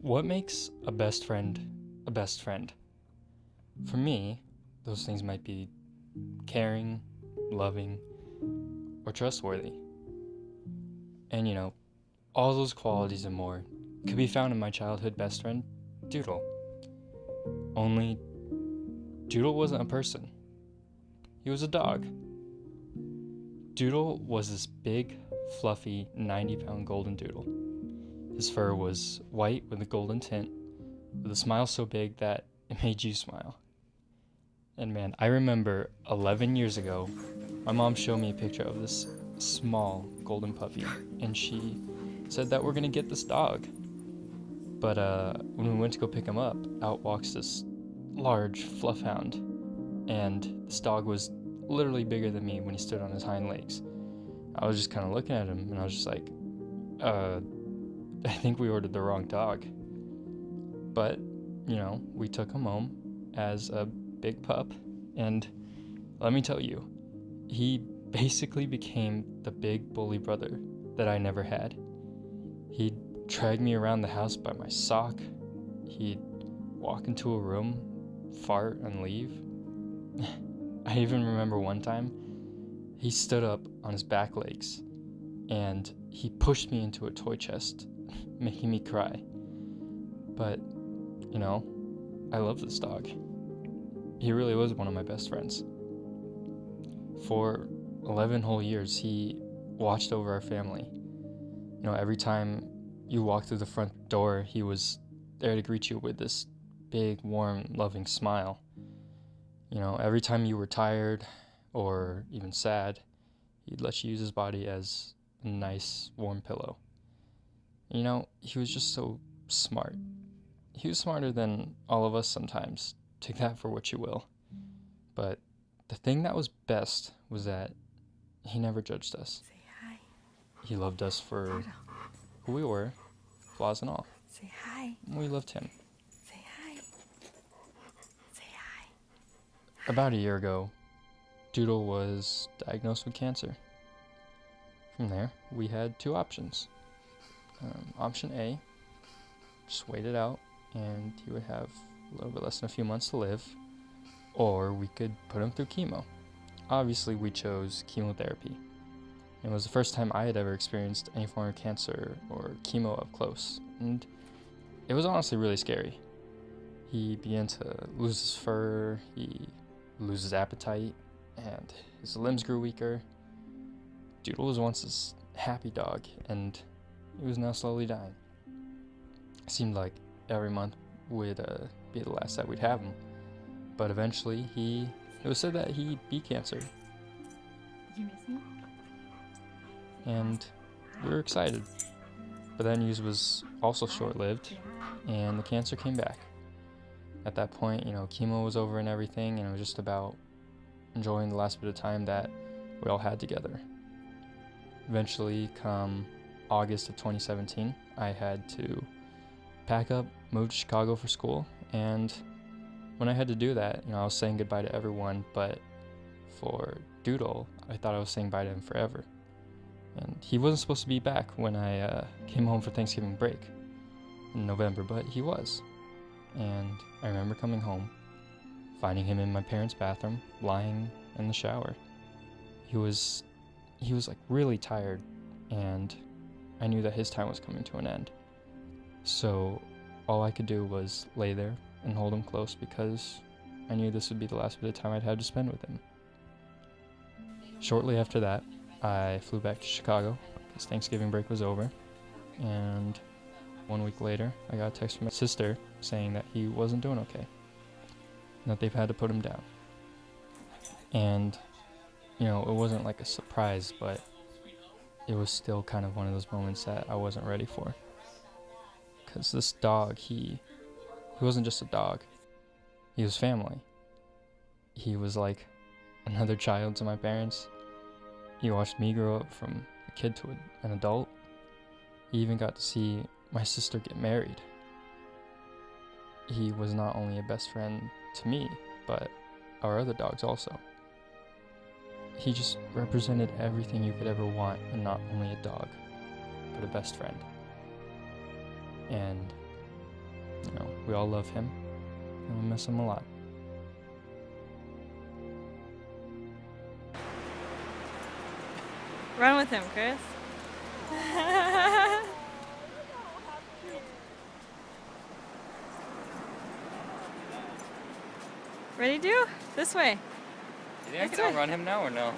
What makes a best friend a best friend? For me, those things might be caring, loving, or trustworthy. And all those qualities and more could be found in my childhood best friend, Doodle. Only, Doodle wasn't a person. He was a dog. Doodle was this big, fluffy, 90-pound golden doodle. His fur was white with a golden tint, with a smile so big that it made you smile. And man, I remember 11 years ago, my mom showed me a picture of this small golden puppy, and she said that we're gonna get this dog. But when we went to go pick him up, out walks this large fluff hound, and this dog was literally bigger than me when he stood on his hind legs. I was just kind of looking at him, and I was just like, I think we ordered the wrong dog. But, we took him home as a big pup, and let me tell you, he basically became the big bully brother that I never had. He'd drag me around the house by my sock. He'd walk into a room, fart, and leave. I even remember one time, he stood up on his back legs, and he pushed me into a toy chest, making me cry. But, I love this dog. He really was one of my best friends. For 11 whole years, he watched over our family. Every time you walked through the front door, he was there to greet you with this big, warm, loving smile. Every time you were tired or even sad, he'd let you use his body as a nice, warm pillow. He was just so smart. He was smarter than all of us sometimes. Take that for what you will. But the thing that was best was that he never judged us. Say hi. He loved us for Doodle. who we were, flaws and all. Say hi. We loved him. Say hi. Say hi. About a year ago, Doodle was diagnosed with cancer. From there, we had two options. Option A, just wait it out, and he would have a little bit less than a few months to live, or we could put him through chemo. Obviously, we chose chemotherapy. It was the first time I had ever experienced any form of cancer or chemo up close, and it was honestly really scary. He began to lose his fur, he lose his appetite, and his limbs grew weaker. Doodle was once this happy dog, and he was now slowly dying. It seemed like every month would be the last that we'd have him, but eventually it was said that he beat cancer, Did you miss me? and we were excited. But that news was also short-lived, and the cancer came back. At that point, chemo was over and everything, and it was just about enjoying the last bit of time that we all had together. Eventually, come August of 2017, I had to pack up, move to Chicago for school, and when I had to do that, I was saying goodbye to everyone, but for Doodle, I thought I was saying bye to him forever. And he wasn't supposed to be back when I came home for Thanksgiving break in November, but he was. And I remember coming home, finding him in my parents' bathroom, lying in the shower. He was like really tired, and I knew that his time was coming to an end. So all I could do was lay there and hold him close, because I knew this would be the last bit of time I'd had to spend with him. Shortly after that, I flew back to Chicago because Thanksgiving break was over, and 1 week later, I got a text from my sister saying that he wasn't doing okay, and that they've had to put him down. And, it wasn't like a surprise, but it was still kind of one of those moments that I wasn't ready for. Because this dog, he wasn't just a dog. He was family. He was like another child to my parents. He watched me grow up from a kid to an adult. He even got to see my sister get married. He was not only a best friend to me, but our other dogs also. He just represented everything you could ever want in not only a dog, but a best friend. And You know, we all love him, and we miss him a lot. Run with him, Chris. Ready, do? This way. You think I That's can right. outrun him now or no?